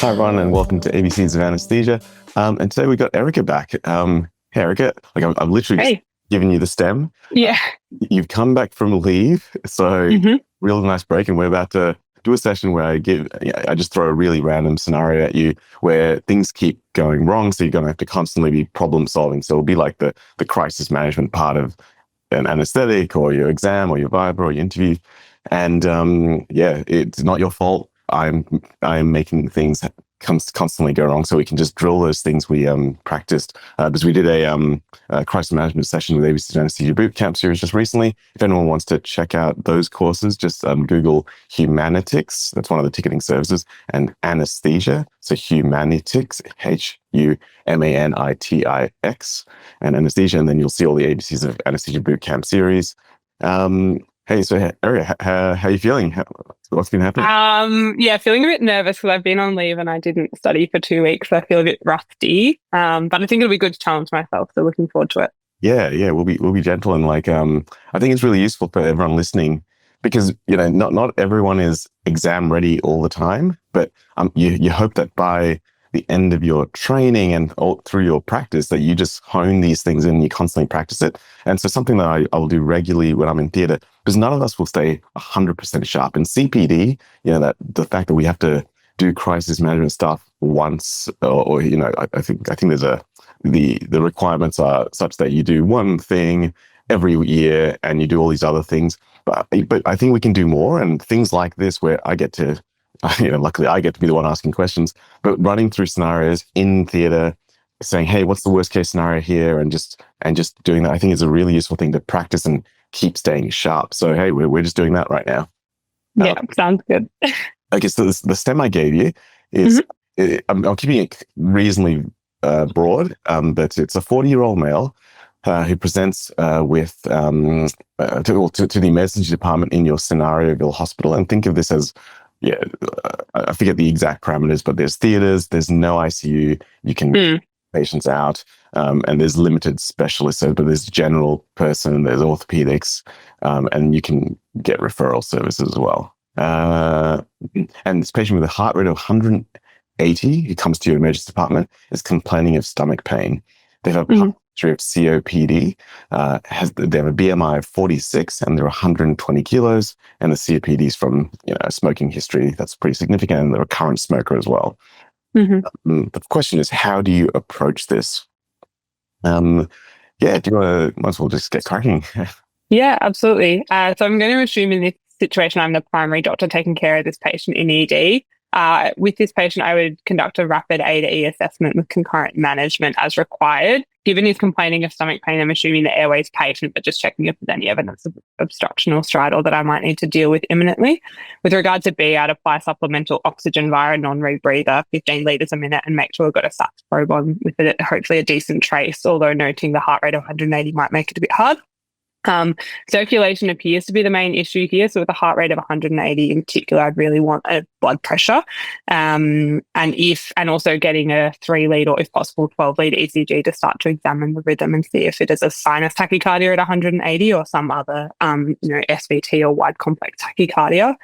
Hi everyone, and welcome to ABCs of Anesthesia. And today we got Erica back. Hey Erica, I've literally just given you the stem. Yeah. You've come back from leave, so real nice break, and we're about to do a session where I just throw a really random scenario at you where things keep going wrong, so you're going to have to constantly be problem solving. So it'll be like the crisis management part of an anesthetic or your exam or your Viva or your interview. And it's not your fault. I'm making things constantly go wrong, so we can just drill those things we practiced because we did a crisis management session with ABC Anesthesia Bootcamp series just recently. If anyone wants to check out those courses, just Google Humanitics. That's one of the ticketing services, and Anesthesia. So Humanitics, Humanitix, and Anesthesia, and then you'll see all the ABCs of Anesthesia Bootcamp series. Hey, so Erica, how are you feeling? What's been happening? Feeling a bit nervous because I've been on leave and I didn't study for 2 weeks. So I feel a bit rusty. But I think it'll be good to challenge myself. So looking forward to it. Yeah, we'll be gentle, and I think it's really useful for everyone listening because not everyone is exam ready all the time, but you hope that by the end of your training and all through your practice that you just hone these things and you constantly practice it. And so something that I will do regularly when I'm in theatre, because none of us will stay 100% sharp. In CPD, that the fact that we have to do crisis management stuff once, or I think there's the requirements are such that you do one thing every year and you do all these other things. But I think we can do more, and things like this where I get to luckily I get to be the one asking questions, but running through scenarios in theatre, saying, hey, what's the worst case scenario here? And just doing that, I think is a really useful thing to practice and keep staying sharp. So, hey, we're just doing that right now. Yeah, sounds good. Okay, so the stem I gave you is, I'm keeping it reasonably broad, but it's a 40-year-old male who presents with to the emergency department in your Scenarioville hospital. And think of this as, I forget the exact parameters, but there's theaters, there's no ICU, you can patients out, and there's limited specialists, but there's general person, there's orthopedics, and you can get referral services as well. And this patient with a heart rate of 180 who comes to your emergency department is complaining of stomach pain. They have a history of COPD, they have a BMI of 46, and they're 120 kilos, and the COPD is from a smoking history that's pretty significant, and they're a current smoker as well. The question is, how do you approach this? Do you want to, might as well just get cracking. Yeah, absolutely. So I'm going to assume in this situation, I'm the primary doctor taking care of this patient in ED. With this patient, I would conduct a rapid A to E assessment with concurrent management as required. Given he's complaining of stomach pain, I'm assuming the airway's patient, but just checking if there's any evidence of obstruction or stridor that I might need to deal with imminently. With regard to B, I'd apply supplemental oxygen via a non-rebreather, 15 litres a minute, and make sure we've got a SAPS probe on with hopefully a decent trace, although noting the heart rate of 180 might make it a bit hard. Circulation appears to be the main issue here. So with a heart rate of 180 in particular, I'd really want a blood pressure. And also getting a 3-lead or if possible 12-lead ECG to start to examine the rhythm and see if it is a sinus tachycardia at 180 or some other, SVT or wide complex tachycardia.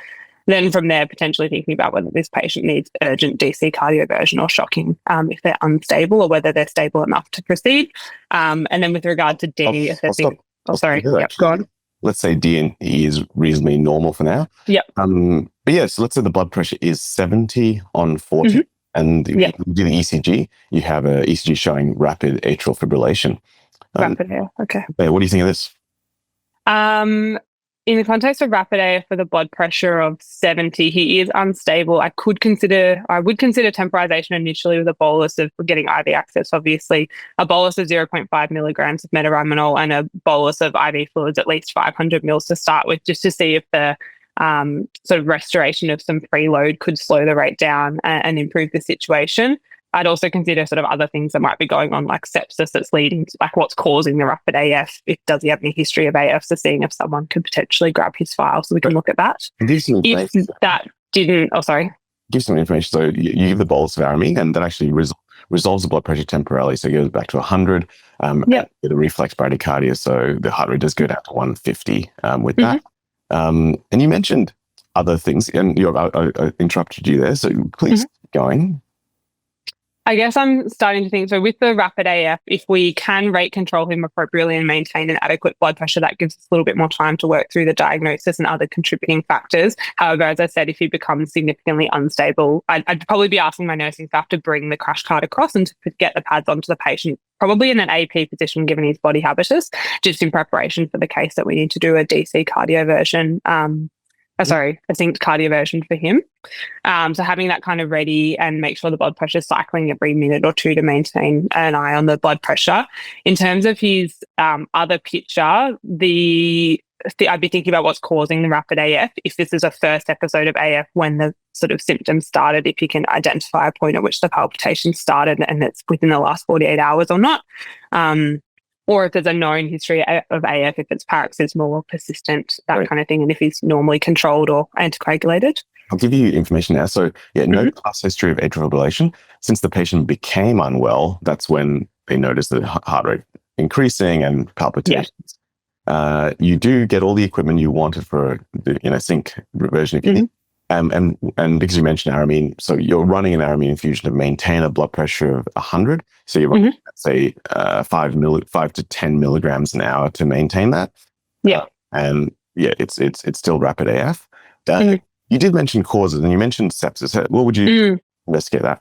Then from there, potentially thinking about whether this patient needs urgent DC cardioversion or shocking if they're unstable, or whether they're stable enough to proceed. And then with regard to D, assessing... Oh, sorry. Yep, go on. Let's say D and E is reasonably normal for now. Yep. So let's say the blood pressure is 70 on 40, and if you do the ECG, you have an ECG showing rapid atrial fibrillation. Rapid AF, okay. What do you think of this? In the context of rapid AF for the blood pressure of 70, he is unstable. I would consider temporization initially with a bolus of getting IV access, obviously, a bolus of 0.5 milligrams of metaraminol and a bolus of IV fluids, at least 500 mils to start with, just to see if the sort of restoration of some preload could slow the rate down and improve the situation. I'd also consider sort of other things that might be going on, like sepsis that's leading to, like, what's causing the rapid AF. Does he have any history of AF? So seeing if someone could potentially grab his file so we can look at that. If that didn't, give some information. So you give the bolus of aramine, and that actually resolves the blood pressure temporarily. So it goes back to 100. The reflex bradycardia, so the heart rate does go down to 150 with that. And you mentioned other things, and I interrupted you there. So please keep going. I guess I'm starting to think, so with the rapid AF, if we can rate control him appropriately and maintain an adequate blood pressure, that gives us a little bit more time to work through the diagnosis and other contributing factors. However, as I said, if he becomes significantly unstable, I'd probably be asking my nursing staff to bring the crash cart across and to get the pads onto the patient, probably in an AP position given his body habitus, just in preparation for the case that we need to do a DC cardioversion. A synced cardioversion for him. So having that kind of ready and make sure the blood pressure is cycling every minute or two to maintain an eye on the blood pressure. In terms of his other picture, I'd be thinking about what's causing the rapid AF. If this is a first episode of AF when the sort of symptoms started, if you can identify a point at which the palpitation started and it's within the last 48 hours or not. Or if there's a known history of AF, if it's paroxysmal or persistent, that kind of thing, and if he's normally controlled or anticoagulated. I'll give you information now. So, no past history of atrial fibrillation. Since the patient became unwell, that's when they noticed the heart rate increasing and palpitations. Yeah. You do get all the equipment you wanted for the sync reversion if you need. And because you mentioned aramine, so you're running an aramine infusion to maintain a blood pressure of 100. So you're running, let's say, 5 to 10 milligrams an hour to maintain that. Yeah. It's still rapid AF. You did mention causes, and you mentioned sepsis. What would you investigate that?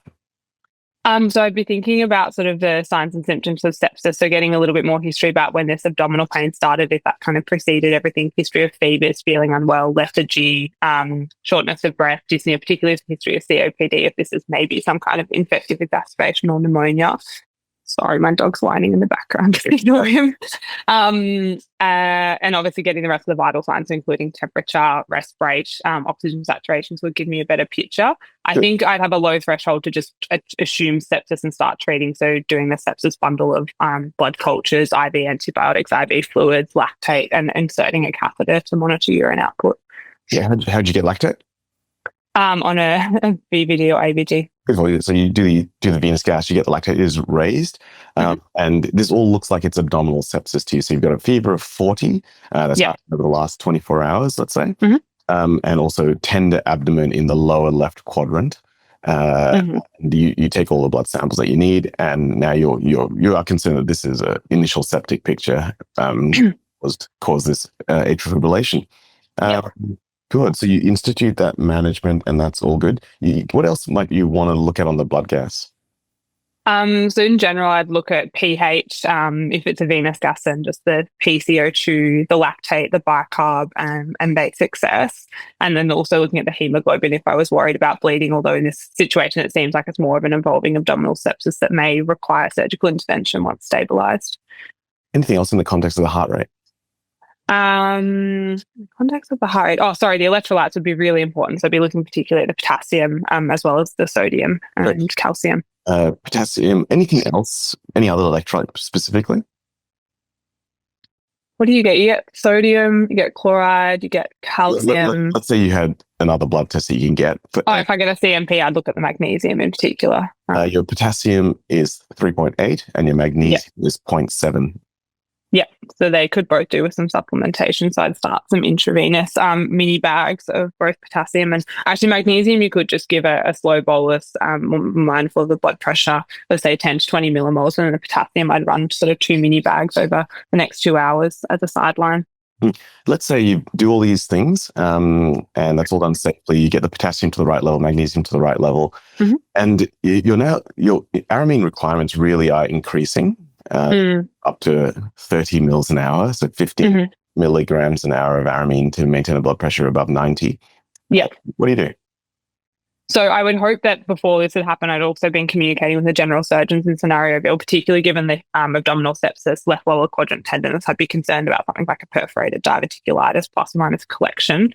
So I'd be thinking about sort of the signs and symptoms of sepsis. So getting a little bit more history about when this abdominal pain started, if that kind of preceded everything, history of fevers, feeling unwell, lethargy, shortness of breath, dyspnea, particularly history of COPD, if this is maybe some kind of infective exacerbation or pneumonia. Sorry, my dog's whining in the background. Ignore him. And obviously getting the rest of the vital signs, including temperature, rest rate, oxygen saturations would give me a better picture. I think I'd have a low threshold to just assume sepsis and start treating. So doing the sepsis bundle of blood cultures, IV antibiotics, IV fluids, lactate, and inserting a catheter to monitor urine output. Yeah, how'd you get lactate? On a VVD or AVG. So you do the venous gas, you get the lactate is raised, and this all looks like it's abdominal sepsis to you. So you've got a fever of 40, that's over the last 24 hours, let's say, and also tender abdomen in the lower left quadrant. You take all the blood samples that you need, and now you are concerned that this is an initial septic picture was to cause this atrial fibrillation. Good. So you institute that management, and that's all good. What else might you want to look at on the blood gas? So in general, I'd look at pH, if it's a venous gas, and just the PCO2, the lactate, the bicarb, and basic cess. And then also looking at the hemoglobin if I was worried about bleeding, although in this situation, it seems like it's more of an involving abdominal sepsis that may require surgical intervention once stabilized. Anything else in the context of the heart rate? Context of the heart rate. Oh, sorry, the electrolytes would be really important. So I'd be looking particularly at the potassium, as well as the sodium and calcium. Potassium. Anything else? Any other electrolyte specifically? What do you get? You get sodium, you get chloride, you get calcium. Let's say you had another blood test that you can get. If I get a CMP, I'd look at the magnesium in particular. Your potassium is 3.8 and your magnesium is 0.7. Yeah, so they could both do with some supplementation. So I'd start some intravenous mini bags of both potassium and actually magnesium. You could just give a slow bolus, mindful of the blood pressure, let's say 10 to 20 millimoles. And then the potassium, I'd run sort of 2 mini bags over the next 2 hours as a sideline. Let's say you do all these things and that's all done safely. You get the potassium to the right level, magnesium to the right level. And your aramine requirements really are increasing. Up to 30 mils an hour, so 50 milligrams an hour of aramine to maintain a blood pressure above 90. Yeah. What do you do? So I would hope that before this had happened, I'd also been communicating with the general surgeons in scenario, particularly given the abdominal sepsis, left lower quadrant tenderness. I'd be concerned about something like a perforated diverticulitis plus or minus collection.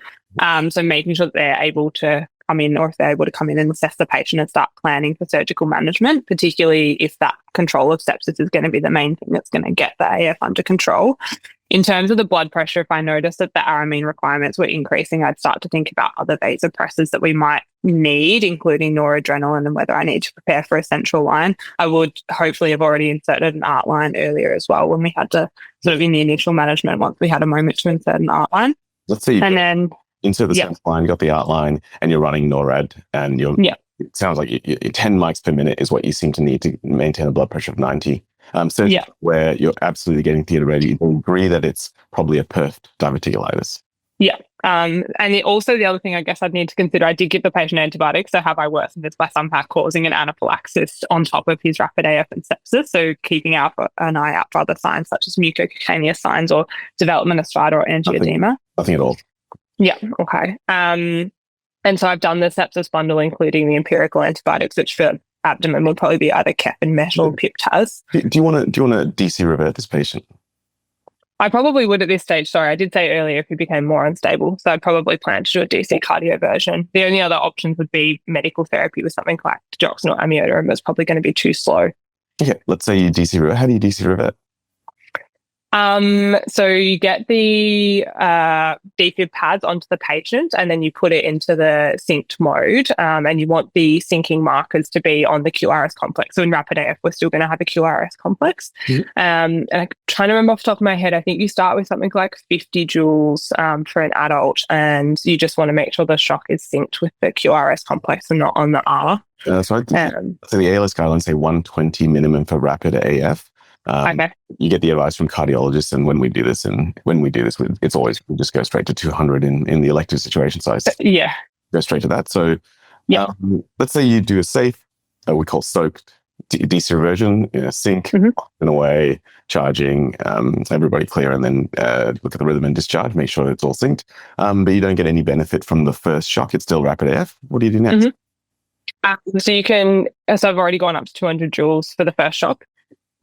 So making sure that they're able to come in, or if they're able to come in and assess the patient and start planning for surgical management, particularly if that control of sepsis is going to be the main thing that's going to get the AF under control. In terms of the blood pressure, if I noticed that the aramine requirements were increasing, I'd start to think about other vasopressors that we might need, including noradrenaline, and whether I need to prepare for a central line. I would hopefully have already inserted an art line earlier as well when we had to sort of in the initial management, once we had a moment to insert an art line. Let's say insert the central line, got the art line, and you're running NORAD, and you're it sounds like 10 mics per minute is what you seem to need to maintain a blood pressure of 90. So where you're absolutely getting theatre ready, you agree that it's probably a perf diverticulitis. Yeah. And also the other thing I guess I'd need to consider, I did give the patient antibiotics, so have I worsened this by somehow causing an anaphylaxis on top of his rapid AF and sepsis? So keeping an eye out for other signs such as mucocutaneous signs or development of stridor or angioedema. Nothing at all. Yeah. Okay. And so I've done the sepsis bundle, including the empirical antibiotics, which for abdomen would probably be either Kep and Met or Piptaz. Do you want to DC revert this patient? I probably would at this stage. Sorry, I did say earlier if he became more unstable. So I'd probably plan to do a DC cardioversion. The only other options would be medical therapy with something like digoxin or amiodarone, but it's probably going to be too slow. Okay, let's say you DC revert. How do you DC revert? So you get the defib pads onto the patient and then you put it into the synced mode, and you want the syncing markers to be on the QRS complex. So in rapid AF, we're still going to have a QRS complex. And I'm trying to remember off the top of my head, I think you start with something like 50 joules for an adult, and you just want to make sure the shock is synced with the QRS complex and not on the R. So the ALS guidelines say 120 minimum for rapid AF. Okay. You get the advice from cardiologists, and when we do this, it's always we just go straight to 200 in the elective situation. So go straight to that. So let's say you do a safe, we call soaked DC reversion, sync, and away, charging, everybody clear, and then look at the rhythm and discharge, make sure it's all synced. But you don't get any benefit from the first shock. It's still rapid AF. What do you do next? So I've already gone up to 200 joules for the first shock.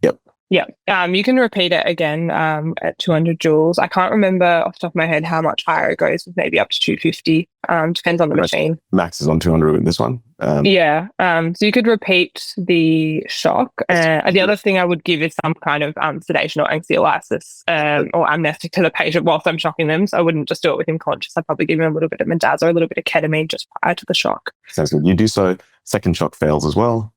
Yep. Yeah. You can repeat it again at 200 joules. I can't remember off the top of my head how much higher it goes, maybe up to 250. Depends on the machine. Max is on 200 with this one. So you could repeat the shock. The other thing I would give is some kind of sedation or anxiolysis or amnestic to the patient whilst I'm shocking them. So I wouldn't just do it with him conscious. I'd probably give him a little bit of Mendaza or a little bit of ketamine just prior to the shock. Sounds good. You do so. Second shock fails as well.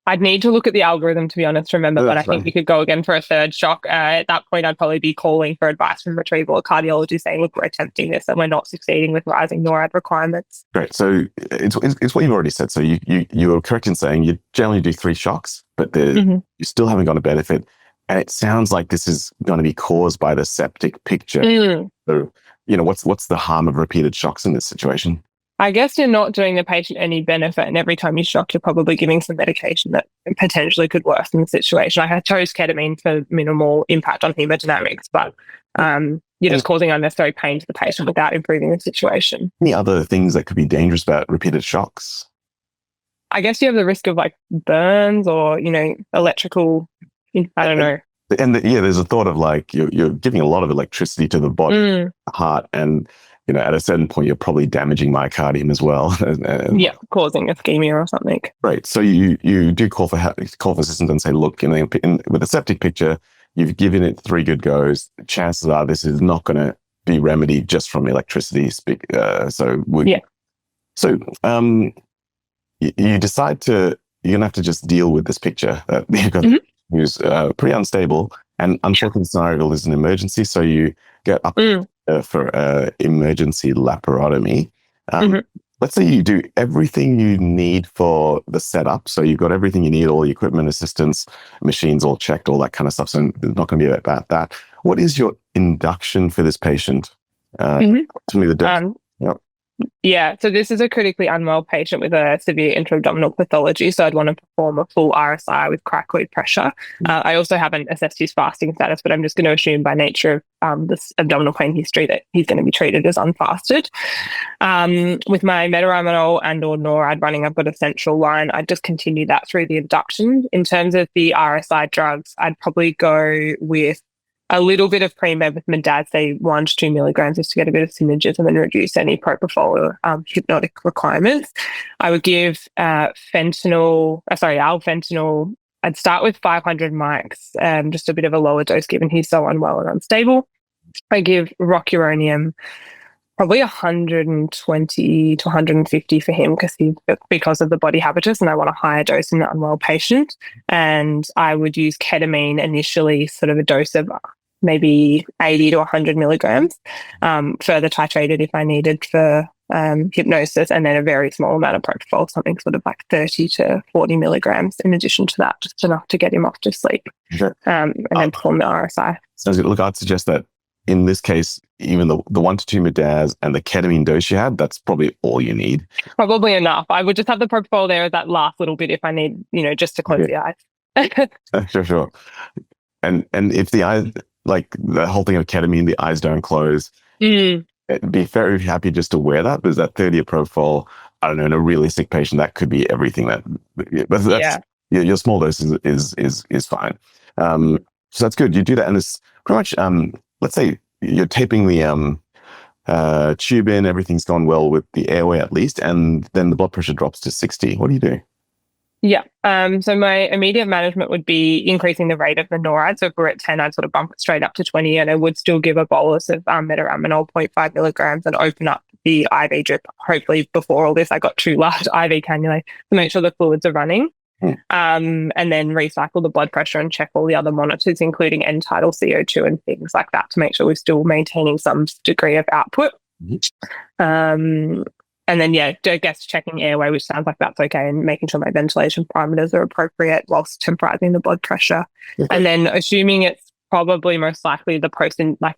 I'd need to look at the algorithm, to be honest, remember, but I think you could go again for a third shock. At that point, I'd probably be calling for advice from retrieval or cardiology saying, look, we're attempting this and we're not succeeding with rising NORAD requirements. Great. So it's what you've already said. So you were correct in saying you generally do 3 shocks, but you still haven't got a benefit. And it sounds like this is going to be caused by the septic picture. So, what's the harm of repeated shocks in this situation? I guess you're not doing the patient any benefit, and every time you shock, you're probably giving some medication that potentially could worsen the situation. I chose ketamine for minimal impact on hemodynamics, but you're just causing unnecessary pain to the patient without improving the situation. Any other things that could be dangerous about repeated shocks? I guess you have the risk of burns or, electrical, I don't know. And there's a thought of you're giving a lot of electricity to the body, the heart, and at a certain point, you're probably damaging myocardium as well. Causing ischemia or something. Right. So you do call for assistance and say, look, with a septic picture, you've given it 3 good goes. Chances are this is not going to be remedied just from electricity. You decide you're going to have to just deal with this picture that you've got who's pretty unstable. And unfortunately, the scenario is an emergency. So you get up for emergency laparotomy. Let's say you do everything you need for the setup. So you've got everything you need, all the equipment, assistance, machines all checked, all that kind of stuff. So it's not going to be about that. What is your induction for this patient? Tell me the dose. So this is a critically unwell patient with a severe intra-abdominal pathology, so I'd want to perform a full RSI with cricoid pressure. I also haven't assessed his fasting status, but I'm just going to assume by nature of this abdominal pain history that he's going to be treated as unfasted. With my metaraminol and or NORAD running, I've got a central line. I'd just continue that through the induction. In terms of the RSI drugs, I'd probably go with a little bit of pre-med with Mendaza, say 1 to 2 milligrams, just to get a bit of synergism and reduce any propofol or hypnotic requirements. I would give alfentanil. I'd start with 500 mics, just a bit of a lower dose given he's so unwell and unstable. I give rocuronium, probably 120 to 150 for him because of the body habitus, and I want a higher dose in the unwell patient. And I would use ketamine initially, sort of a dose of maybe 80 to 100 milligrams, further titrated if I needed for hypnosis, and then a very small amount of propofol, something sort of like 30 to 40 milligrams in addition to that, just enough to get him off to sleep. Sure. And then perform the RSI. Sounds good. Look, I'd suggest that in this case, even the 1 to 2 mid-DAS and the ketamine dose you had, that's probably all you need. Probably enough. I would just have the propofol there as that last little bit if I need, just to close the eyes. Sure. And if the eyes, like the whole thing of ketamine, the eyes don't close, I'd be very happy just to wear that, because that 30 of propofol, I don't know, in a really sick patient, that could be everything. Your small dose is fine. So that's good. You do that, and it's pretty much, let's say you're taping the tube in, everything's gone well with the airway at least, and then the blood pressure drops to 60. What do you do? Yeah. So my immediate management would be increasing the rate of the NORAD. So if we're at 10, I'd sort of bump it straight up to 20, and I would still give a bolus of metaraminol 0.5 milligrams and open up the IV drip. Hopefully before all this, I got 2 large IV cannulae to make sure the fluids are running. And then recycle the blood pressure and check all the other monitors, including end tidal CO2 and things like that, to make sure we're still maintaining some degree of output. And then, I guess checking airway, which sounds like that's okay, and making sure my ventilation parameters are appropriate whilst temporizing the blood pressure. And then assuming it's probably most likely the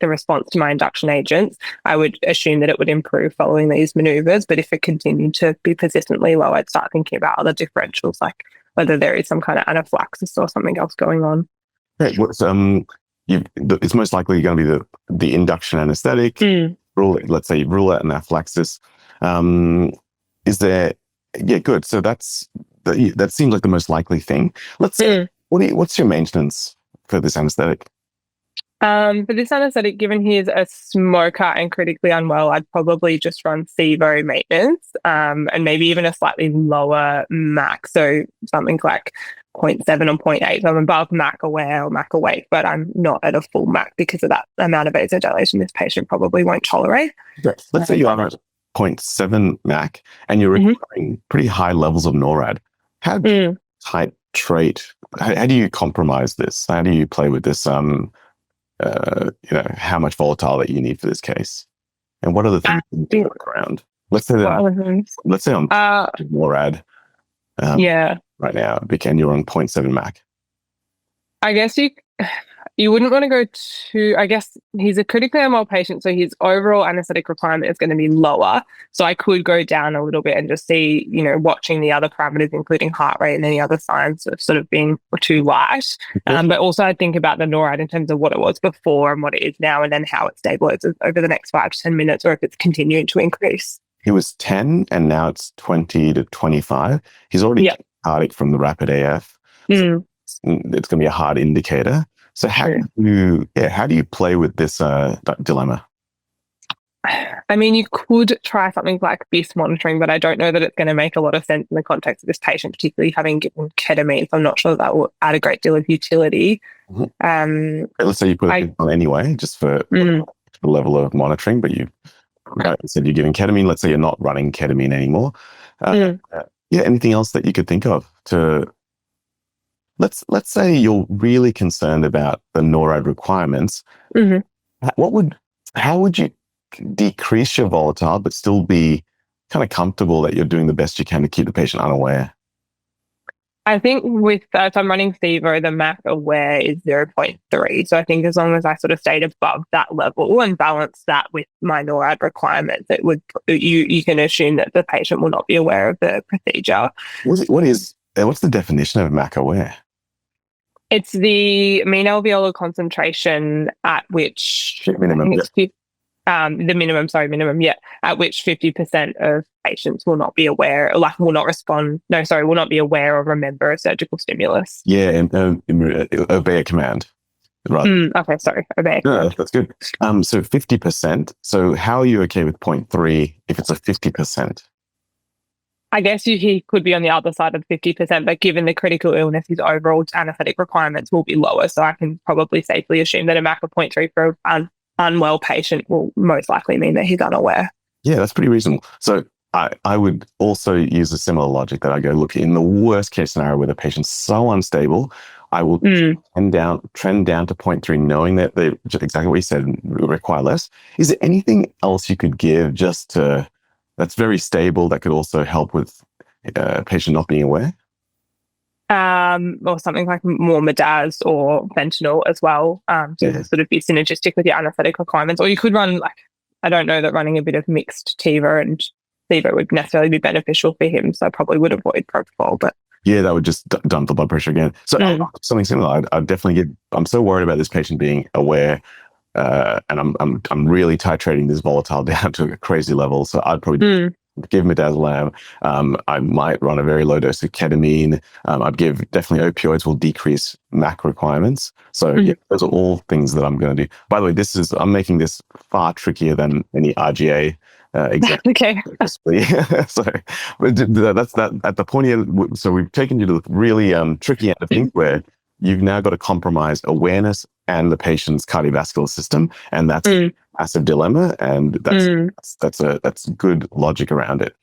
response to my induction agents, I would assume that it would improve following these maneuvers. But if it continued to be persistently low, I'd start thinking about other differentials, like whether there is some kind of anaphylaxis or something else going on. Great. It's most likely going to be the induction anesthetic. Let's say rule out anaphylaxis. Is there? Yeah, good. So that seems like the most likely thing. Let's say, what's your maintenance for this anesthetic? For this anesthetic, given he is a smoker and critically unwell, I'd probably just run SIVO maintenance, and maybe even a slightly lower MAC. So something like 0.7 or 0.8. So I'm above MAC aware or MAC awake, but I'm not at a full MAC because of that amount of vasodilation this patient probably won't tolerate. Let's say you are at 0.7 MAC and you're requiring pretty high levels of NORAD. How do you titrate? How do you compromise this? How do you play with this? How much volatile that you need for this case, and what are the things you can work around? Let's say I'm NORAD. Right now, and you're on 0.7 MAC. I guess you wouldn't want to go too. I guess he's a critically unwell patient, so his overall anesthetic requirement is going to be lower. So I could go down a little bit and just see, watching the other parameters, including heart rate and any other signs of sort of being too light. But also I think about the NORAD in terms of what it was before and what it is now, and then how it stabilizes over the next 5 to 10 minutes, or if it's continuing to increase. He was 10 and now it's 20 to 25. He's already cardiac from the rapid AF. So it's going to be a hard indicator. So how do you play with this dilemma? I mean, you could try something like BIS monitoring, but I don't know that it's going to make a lot of sense in the context of this patient, particularly having given ketamine. So I'm not sure that will add a great deal of utility. Let's say you put it on anyway, just for the level of monitoring, but you said you're giving ketamine. Let's say you're not running ketamine anymore. Anything else that you could think of to... Let's say you're really concerned about the NORAD requirements. How would you decrease your volatile but still be kind of comfortable that you're doing the best you can to keep the patient unaware? I think if I'm running SIVO, the MAC aware is 0.3. So I think as long as I sort of stayed above that level and balance that with my NORAD requirements, it would you can assume that the patient will not be aware of the procedure. What's the definition of MAC aware? It's the mean alveolar concentration at which minimum, at which 50% of patients will not be aware, will not be aware or remember a surgical stimulus. And obey a command. Right. Okay, sorry. Obey. No, that's good. So 50%. So how are you okay with 0.3 if it's a 50%? I guess he could be on the other side of 50%, but given the critical illness, his overall anesthetic requirements will be lower. So I can probably safely assume that a MAC of 0.3 for an unwell patient will most likely mean that he's unaware. Yeah, that's pretty reasonable. So I would also use a similar logic that I go, look, in the worst case scenario where the patient's so unstable, I will trend down to 0.3, knowing that they, exactly what you said, require less. Is there anything else you could give just to that's very stable that could also help with patient not being aware? Or something like more Medaz or fentanyl as well, to sort of be synergistic with your anaesthetic requirements. Or you could run, like, I don't know that running a bit of mixed Tiva and Viva would necessarily be beneficial for him, so I probably would avoid propofol. But yeah, that would just dump the blood pressure again. So something similar. I'd definitely I'm so worried about this patient being aware, and I'm really titrating this volatile down to a crazy level. So I'd probably give midazolam. I might run a very low dose of ketamine. I'd give, definitely opioids will decrease MAC requirements. So yeah, those are all things that I'm going to do. By the way, I'm making this far trickier than any RGA exam. Okay. So that's that at the point here. So we've taken you to the really tricky end of things where you've now got to compromise awareness and the patient's cardiovascular system, and that's a massive dilemma. And that's good logic around it.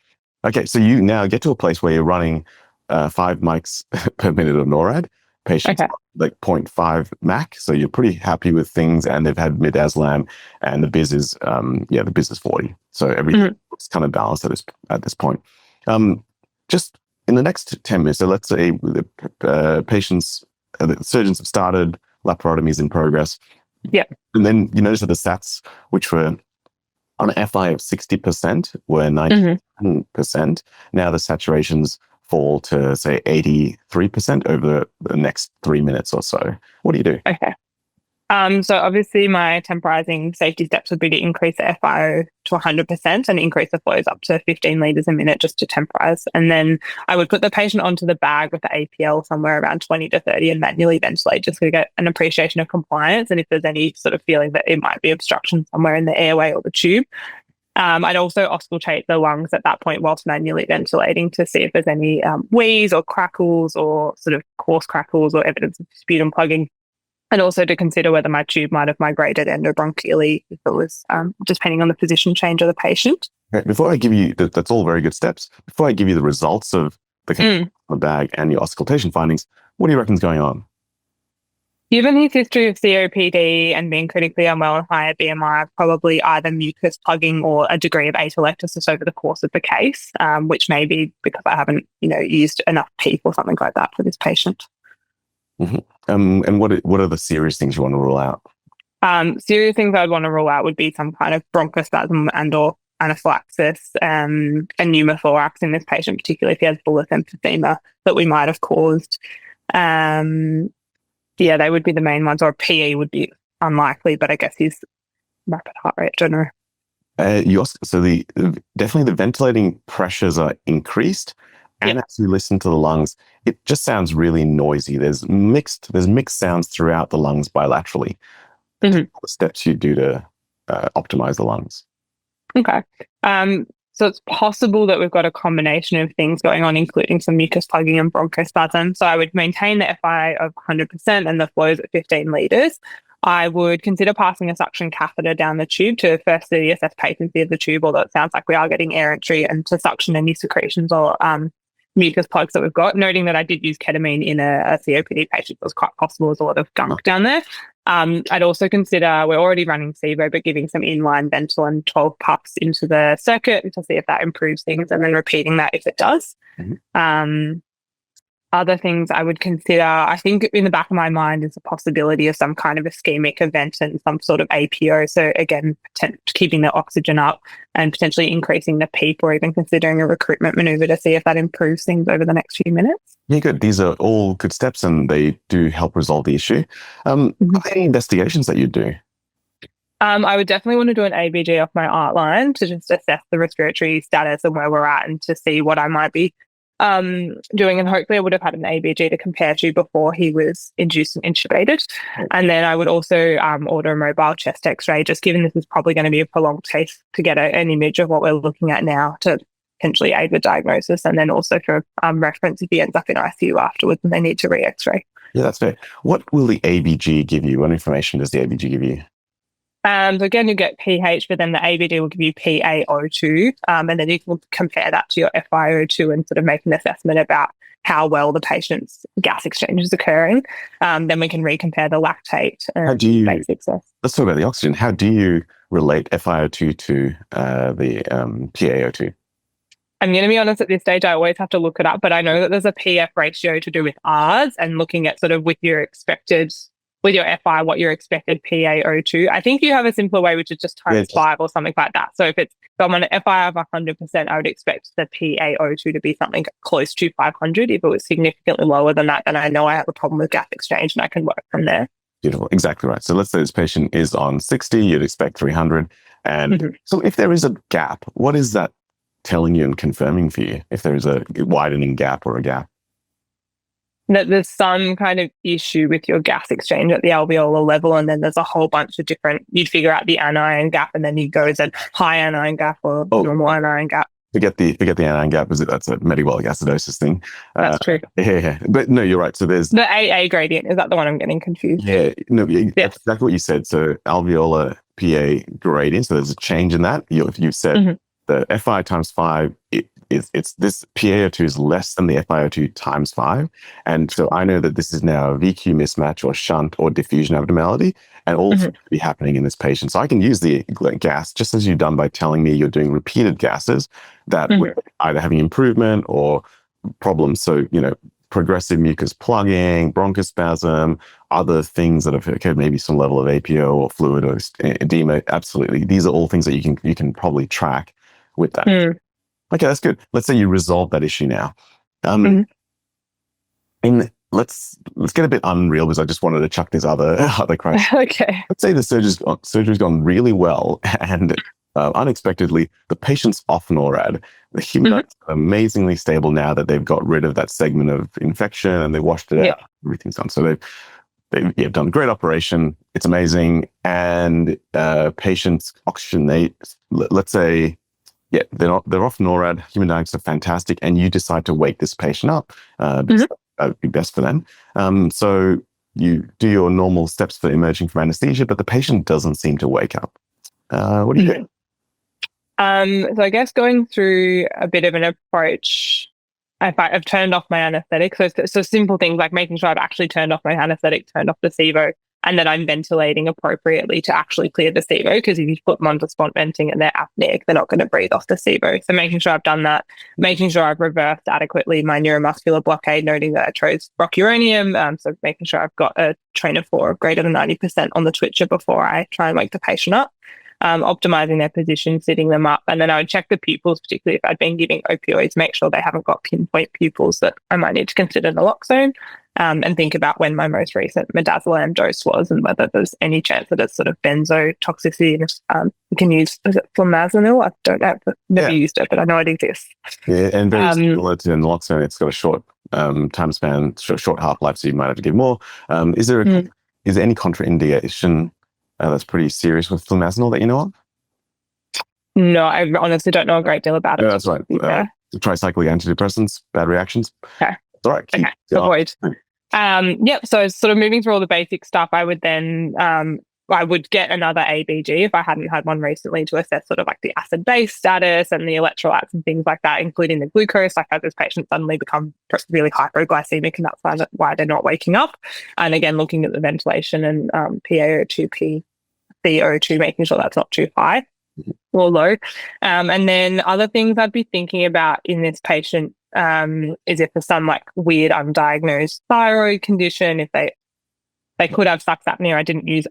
Okay, so you now get to a place where you're running 5 mics per minute of NORAD. Patients like 0.5 MAC, so you're pretty happy with things, and they've had midazolam, and the biz is the biz is 40. So everything looks kind of balanced at this point. Just in the next 10 minutes, so let's say the patients, the surgeons have started, laparotomy is in progress. Yeah. And then you notice that the sats, which were on an FI of 60%, were 90%. Now the saturations fall to, say, 83% over the next 3 minutes or so. What do you do? Okay. So obviously my temporizing safety steps would be to increase the FIO to 100% and increase the flows up to 15 litres a minute just to temporize. And then I would put the patient onto the bag with the APL somewhere around 20 to 30 and manually ventilate just to get an appreciation of compliance. And if there's any sort of feeling that it might be obstruction somewhere in the airway or the tube, I'd also auscultate the lungs at that point whilst manually ventilating to see if there's any wheeze or crackles or sort of coarse crackles or evidence of sputum plugging. And also to consider whether my tube might have migrated endobronchially if it was depending on the position change of the patient. Okay, before I give you, that's all very good steps. Before I give you the results of the bag and your auscultation findings, what do you reckon is going on? Given his history of COPD and being critically unwell and higher BMI, probably either mucus plugging or a degree of atelectasis over the course of the case, which may be because I haven't, used enough PEEP or something like that for this patient. And what are the serious things you want to rule out? Serious things I'd want to rule out would be some kind of bronchospasm and or anaphylaxis and pneumothorax in this patient, particularly if he has bullous emphysema that we might have caused. They would be the main ones, or PE would be unlikely, but I guess his rapid heart rate, I don't know. Definitely the ventilating pressures are increased. And as we listen to the lungs, it just sounds really noisy. There's mixed sounds throughout the lungs bilaterally. The steps you do to optimize the lungs. Okay. So it's possible that we've got a combination of things going on, including some mucus plugging and bronchospasm. So I would maintain the FI of 100% and the flows at 15 litres. I would consider passing a suction catheter down the tube to firstly assess patency of the tube, although it sounds like we are getting air entry, and to suction any secretions or mucus plugs that we've got, noting that I did use ketamine in a COPD patient. It was quite possible there's a lot of gunk down there. I'd also consider, we're already running SIBO, but giving some inline Ventolin 12 puffs into the circuit to see if that improves things, and then repeating that if it does. Other things I would consider, I think in the back of my mind is a possibility of some kind of ischemic event and some sort of APO. So again, keeping the oxygen up and potentially increasing the PEEP, or even considering a recruitment maneuver to see if that improves things over the next few minutes. Yeah, good. These are all good steps and they do help resolve the issue. Are there any investigations that you do? I would definitely want to do an ABG off my art line to just assess the respiratory status and where we're at, and to see what I might be doing, and hopefully I would have had an ABG to compare to before he was induced and intubated. And then I would also order a mobile chest x-ray, just given this is probably going to be a prolonged case, to get an image of what we're looking at now to potentially aid with diagnosis, and then also for reference if he ends up in ICU afterwards and they need to re-x-ray. Yeah, that's fair. What will the ABG give you? What information does the ABG give you? So again, you get pH, but then the ABD will give you PaO2, and then you can compare that to your FiO2 and sort of make an assessment about how well the patient's gas exchange is occurring. Then we can recompare the lactate and make success. Let's talk about the oxygen. How do you relate FiO2 to the PaO2? I'm going to be honest, at this stage, I always have to look it up, but I know that there's a PF ratio to do with Rs and looking at sort of with your FI, what your expected PaO2. I think you have a simpler way, which is just times 5 or something like that. So if I'm on an FI of 100%, I would expect the PaO2 to be something close to 500. If it was significantly lower than that, then I know I have a problem with gas exchange and I can work from there. Beautiful. Exactly right. So let's say this patient is on 60, you'd expect 300. And so if there is a gap, what is that telling you and confirming for you if there is a widening gap or a gap? That there's some kind of issue with your gas exchange at the alveolar level, and then there's a whole bunch of different, you'd figure out the anion gap, and then you go as a high anion gap or normal anion gap. Forget the anion gap, that's a metabolic acidosis thing. That's true. Yeah, but no, you're right. So there's the AA gradient. Is that the one I'm getting confused? Yeah, no, that's exactly what you said. So alveolar PA gradient. So there's a change in that. You've said the FI times 5. It's this PaO2 is less than the FiO2 times 5, and so I know that this is now a VQ mismatch or shunt or diffusion abnormality, and all could be happening in this patient. So I can use the gas just as you've done by telling me you're doing repeated gases that we're either having improvement or problems. So progressive mucus plugging, bronchospasm, other things that have occurred, maybe some level of APO or fluid or edema. Absolutely, these are all things that you can probably track with that. Okay, that's good. Let's say you resolve that issue now. And let's get a bit unreal because I just wanted to chuck this other crisis. Okay. Let's say the surgery's gone really well and unexpectedly the patient's off NORAD. The hemodynamics are amazingly stable now that they've got rid of that segment of infection and they washed it out. Everything's done. So they've done a great operation. It's amazing. And patients oxygenate. Let's say, they're off NORAD, hemodynamics are fantastic, and you decide to wake this patient up because that would be best for them. So you do your normal steps for emerging from anesthesia, but the patient doesn't seem to wake up. What do you do? So I guess going through a bit of an approach, I've turned off my anesthetic. So simple things like making sure I've actually turned off my anesthetic, turned off the SIVO, and that I'm ventilating appropriately to actually clear the SIVO, because if you put them onto spont venting and they're apneic, they're not going to breathe off the SIVO. So making sure I've done that, making sure I've reversed adequately my neuromuscular blockade, noting that I chose rocuronium. So making sure I've got a train of 4 of greater than 90% on the twitcher before I try and wake the patient up. Optimizing their position, sitting them up. And then I would check the pupils, particularly if I'd been giving opioids, make sure they haven't got pinpoint pupils that I might need to consider naloxone, and think about when my most recent midazolam dose was and whether there's any chance that it's sort of benzo toxicity. You can use, is it flumazenil? I don't know, I've never used it, but I know it exists. Yeah, and very similar to naloxone, it's got a short time span, short half-life, so you might have to give more. Is there any contraindication that's pretty serious with flumazenil that you know of? No, I honestly don't know a great deal about it. No, that's right. Tricyclic antidepressants, bad reactions. Okay. All right. Avoid. So sort of moving through all the basic stuff, I would then I would get another ABG if I hadn't had one recently to assess sort of like the acid-base status and the electrolytes and things like that, including the glucose. Like, has this patient suddenly become really hypoglycemic, and that's why they're not waking up? And again, looking at the ventilation and PaO2, PCO2, making sure that's not too high or low. And then other things I'd be thinking about in this patient is if there's some like weird undiagnosed thyroid condition, if they could have sucks apnea. I didn't use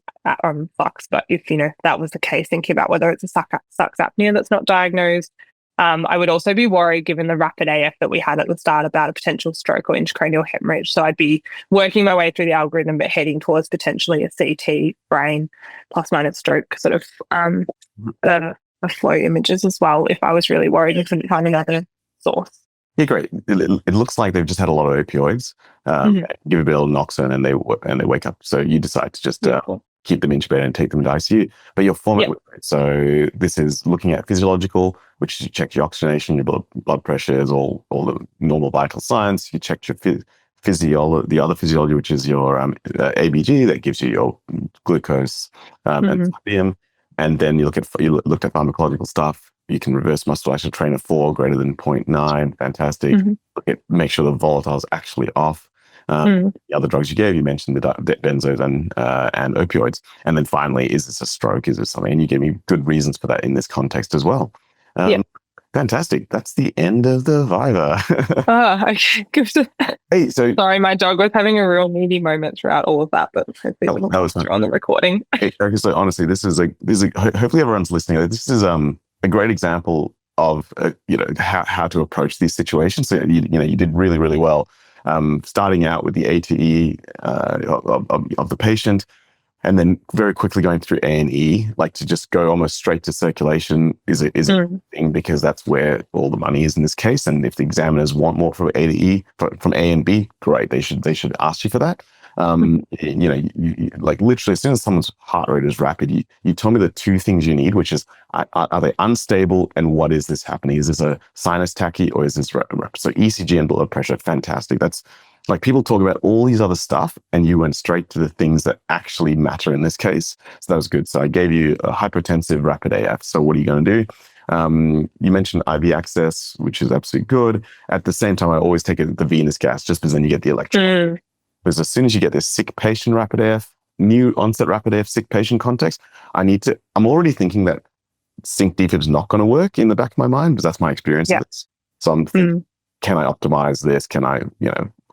sucks, but if that was the case, thinking about whether it's a sucks apnea that's not diagnosed. I would also be worried, given the rapid AF that we had at the start, about a potential stroke or intracranial hemorrhage. So I'd be working my way through the algorithm, but heading towards potentially a CT, brain, plus minus stroke, sort of flow images as well, if I was really worried and couldn't find another source. Yeah, great. It looks like they've just had a lot of opioids. Give a bit of naloxone and they wake up. So you decide to just keep them intubated and take them to ICU. But your format, so this is looking at physiological, which you check your oxygenation, your blood pressures, all the normal vital signs. You check your the other physiology, which is your ABG, that gives you your glucose and sodium. And then you looked at pharmacological stuff. You can reverse muscle action, train of 4 greater than 0.9. Fantastic. Make sure the volatile is actually off. The other drugs you gave, you mentioned the benzos and opioids. And then finally, is this a stroke? Is this something? And you gave me good reasons for that in this context as well. Fantastic. That's the end of the Viva. Oh, okay. Good. Hey, so Sorry, my dog was having a real needy moment throughout all of that, but hopefully it that was wasn't on the recording. hey, Erica, so honestly, hopefully everyone's listening. This is a great example of how to approach these situations. So you did really, really well. Starting out with the ATE of the patient, and then very quickly going through A&E, like to just go almost straight to circulation is a thing, because that's where all the money is in this case. And if the examiners want more from A to E, from A and B, great. They should ask you for that. You like literally as soon as someone's heart rate is rapid, you tell me the two things you need, which is are they unstable, and what is this happening? Is this a sinus tachy, or is this so ECG and blood pressure? Fantastic. That's like, people talk about all these other stuff, and you went straight to the things that actually matter in this case. So that was good. So I gave you a hypotensive rapid AF. So what are you going to do? You mentioned IV access, which is absolutely good. At the same time, I always take the venous gas, just because then you get the electric. Because as soon as you get this sick patient rapid AF, new onset rapid AF, sick patient context, I'm already thinking that sync defib is not going to work in the back of my mind, because that's my experience of this. So I'm thinking, can I optimize this? Can I,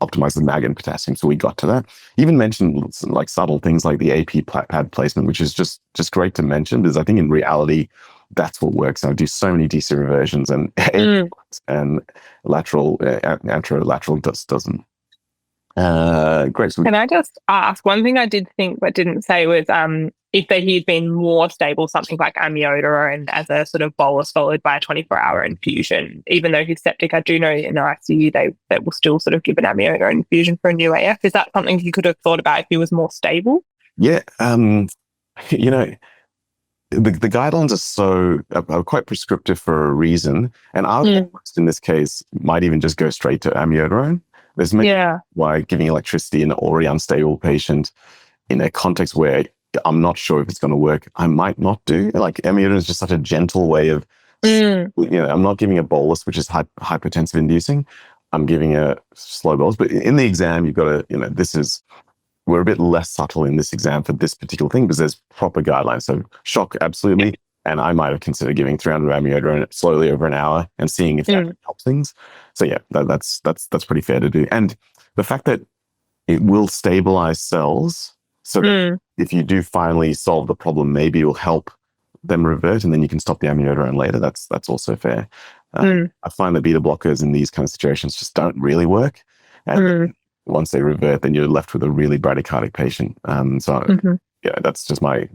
optimize the mag and potassium? So we got to that. Even mentioned like subtle things like the AP pad placement, which is just great to mention, because I think in reality, that's what works. I do so many DC reversions, and and lateral, anterolateral just doesn't. Great. So Can I just ask, one thing I did think but didn't say was if he had been more stable, something like amiodarone as a sort of bolus followed by a 24-hour infusion, even though he's septic, I do know in the ICU they will still sort of give an amiodarone infusion for a new AF. Is that something you could have thought about if he was more stable? Yeah. The guidelines are quite prescriptive for a reason, and our in this case might even just go straight to amiodarone. There's why giving electricity in an already unstable patient in a context where I'm not sure if it's going to work, I might not do. Like, amiodarone is just such a gentle way of, I'm not giving a bolus, which is hypotensive inducing. I'm giving a slow bolus. But in the exam, you've got to, we're a bit less subtle in this exam for this particular thing, because there's proper guidelines. So shock, absolutely. And I might have considered giving 300 amiodarone slowly over an hour and seeing if that helps things. So yeah, that's pretty fair to do. And the fact that it will stabilize cells, so that if you do finally solve the problem, maybe it will help them revert, and then you can stop the amiodarone later. That's also fair. I find that beta blockers in these kind of situations just don't really work. And once they revert, then you're left with a really bradycardic patient. Yeah, that's just my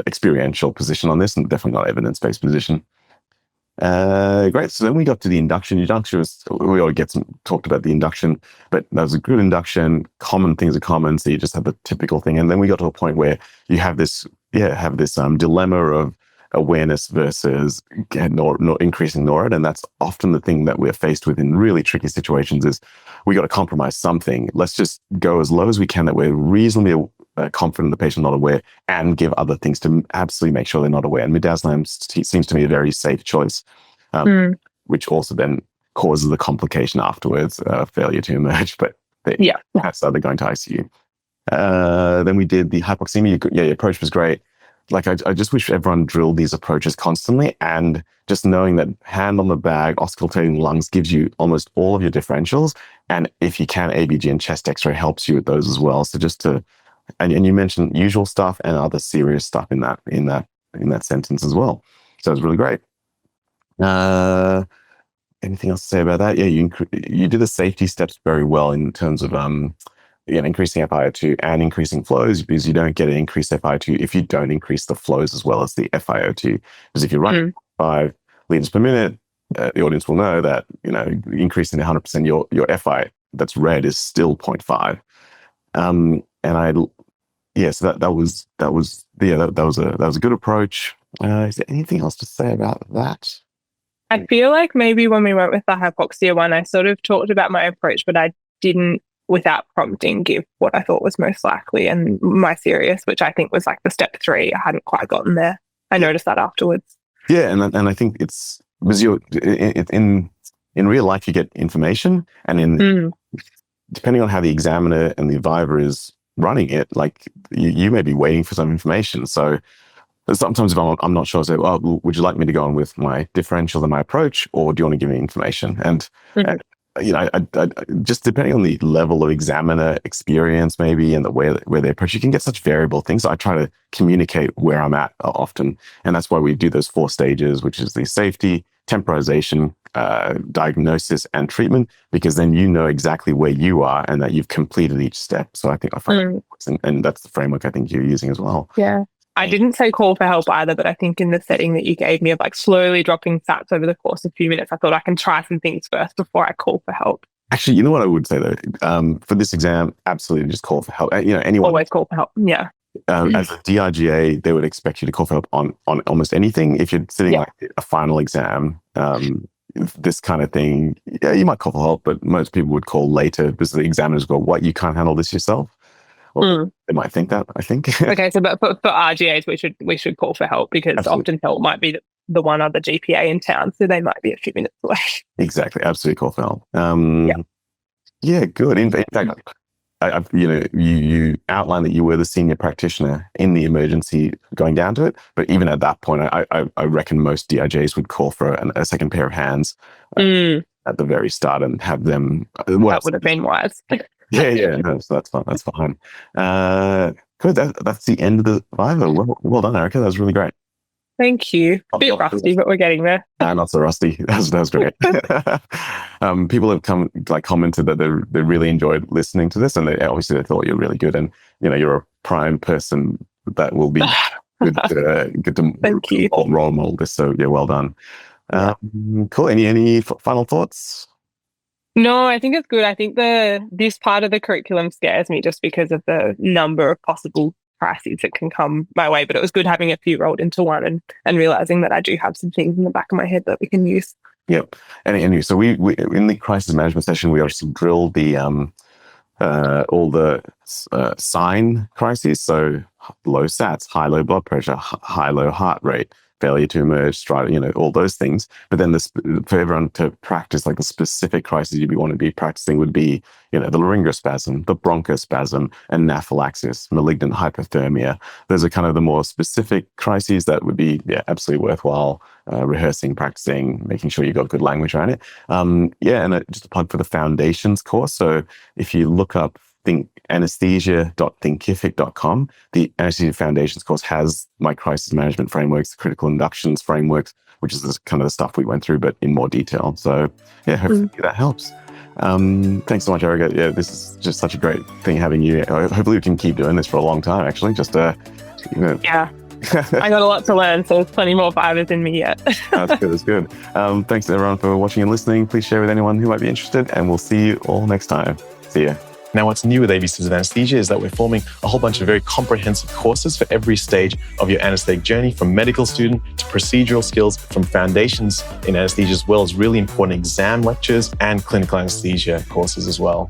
experiential position on this, and definitely not evidence-based position. Great. So then we got to the induction. Induction was, we already talked about the induction, but that was a good induction. Common things are common, so you just have the typical thing. And then we got to a point where you have this dilemma of awareness versus increasing NORAD, and that's often the thing that we're faced with in really tricky situations. Is we got to compromise something. Let's just go as low as we can, that we're reasonably confident the patient not aware, and give other things to absolutely make sure they're not aware. And midazolam seems to me a very safe choice, which also then causes the complication afterwards, failure to emerge. But that's they're going to ICU. Then we did the hypoxemia. Your approach was great. Like, I just wish everyone drilled these approaches constantly, and just knowing that hand on the bag, auscultating lungs gives you almost all of your differentials. And if you can, ABG and chest X-ray helps you with those as well. So just to, and you mentioned usual stuff and other serious stuff in that sentence as well. So it was really great. Anything else to say about that? Yeah, you did the safety steps very well in terms of increasing FiO2 and increasing flows, because you don't get an increased FiO2 if you don't increase the flows as well as the FiO2. Because if you're running 5 liters per minute, the audience will know that increasing 100% your Fi that's red is still 0.5. So that was a good approach. Is there anything else to say about that? I feel like maybe when we went with the hypoxia one, I sort of talked about my approach, but I didn't, without prompting, give what I thought was most likely, and my serious, which I think was like the step 3. I hadn't quite gotten there. I noticed that afterwards. Yeah, and I think it's because in real life you get information, and depending on how the examiner and the Viva is running it, like you may be waiting for some information. So sometimes if I'm not sure, I say, well, would you like me to go on with my differential and my approach, or do you want to give me information? And, I just depending on the level of examiner experience, maybe, and the way where they approach, you can get such variable things. So I try to communicate where I'm at often. And that's why we do those 4 stages, which is the safety, temporization, diagnosis, and treatment, because then you know exactly where you are and that you've completed each step. So I find and that's the framework I think you're using as well. Yeah. I didn't say call for help either, but I think in the setting that you gave me of like slowly dropping sats over the course of a few minutes, I thought I can try some things first before I call for help. Actually, you know what I would say though? For this exam, absolutely just call for help. Anyone. Always call for help. Yeah. As a DRGA, they would expect you to call for help on almost anything. If you're sitting like a final exam, this kind of thing, yeah, you might call for help, but most people would call later because the examiners go, "What? You can't handle this yourself?" Well, they might think that, I think. Okay, so but for RGAs, we should call for help because often help might be the one other GPA in town, so they might be a few minutes away. Exactly, absolutely call for help. Yeah, good. In fact, you outlined that you were the senior practitioner in the emergency going down to it, but even at that point, I reckon most DRJs would call for a second pair of hands at the very start and have them. That would have been wise. Yeah. No, so that's fine. That's fine. Good. That's the end of the Viva. Well done, Erica. That was really great. Thank you. A bit rusty, but we're getting there. Not so rusty. That was great. People have commented that they really enjoyed listening to this, and they thought you're really good, and you're a prime person that will be good to Thank you. role model this. So yeah, well done. Cool. Any final thoughts? No, I think it's good. I think this part of the curriculum scares me just because of the number of possible crises that can come my way. But it was good having a few rolled into one and realizing that I do have some things in the back of my head that we can use. Yep. And so we in the crisis management session, we obviously drilled the all the sign crises. So low sats, high low blood pressure, high low heart rate, failure to emerge, all those things. But then for everyone to practice, like the specific crises you'd want to be practicing would be, the laryngospasm, the bronchospasm, anaphylaxis, malignant hypothermia. Those are kind of the more specific crises that would be absolutely worthwhile rehearsing, practicing, making sure you got good language around it. And just a plug for the foundations course. So if you look up anesthesia.thinkific.com. The Anesthesia Foundations course has my crisis management frameworks, the critical inductions frameworks, which is kind of the stuff we went through, but in more detail. So yeah, hopefully that helps. Thanks so much, Erica. Yeah, this is just such a great thing having you. Hopefully we can keep doing this for a long time, actually. Yeah. I got a lot to learn, so there's plenty more Vivas in me yet. That's good. Thanks everyone for watching and listening. Please share with anyone who might be interested, and we'll see you all next time. See ya. Now, what's new with ABCs of Anesthesia is that we're forming a whole bunch of very comprehensive courses for every stage of your anesthetic journey, from medical student to procedural skills, from foundations in anesthesia, as well as really important exam lectures and clinical anesthesia courses as well.